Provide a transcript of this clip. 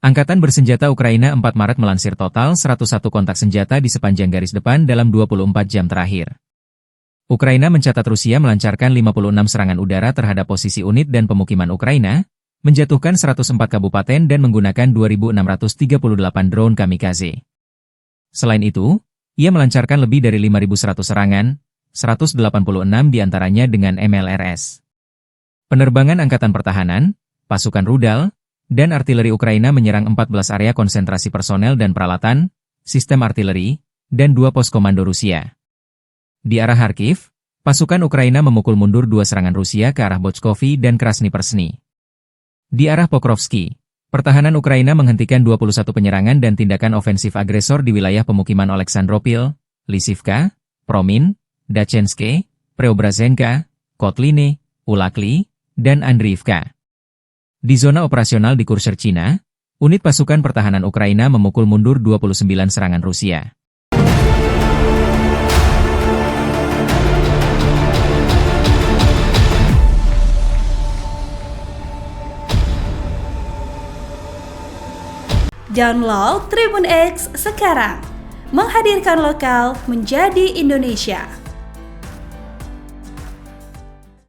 Angkatan bersenjata Ukraina 4 Maret melansir total 101 kontak senjata di sepanjang garis depan dalam 24 jam terakhir. Ukraina mencatat Rusia melancarkan 56 serangan udara terhadap posisi unit dan pemukiman Ukraina, menjatuhkan 104 kabupaten dan menggunakan 2.638 drone kamikaze. Selain itu, ia melancarkan lebih dari 5.100 serangan, 186 diantaranya dengan MLRS. Penerbangan Angkatan Pertahanan, pasukan rudal, dan artileri Ukraina menyerang 14 area konsentrasi personel dan peralatan, sistem artileri, dan 2 pos komando Rusia. Di arah Kharkiv, pasukan Ukraina memukul mundur 2 serangan Rusia ke arah Bochkovy dan Krasny Persny. Di arah Pokrovsky, pertahanan Ukraina menghentikan 21 penyerangan dan tindakan ofensif agresor di wilayah pemukiman Oleksandropil, Lysivka, Promin, Dachenske, Preobrazenka, Kotline, Ulakli, dan Andriivka. Di zona operasional di Kursk, China, unit pasukan pertahanan Ukraina memukul mundur 29 serangan Rusia. Download Tribun X sekarang, menghadirkan lokal menjadi Indonesia.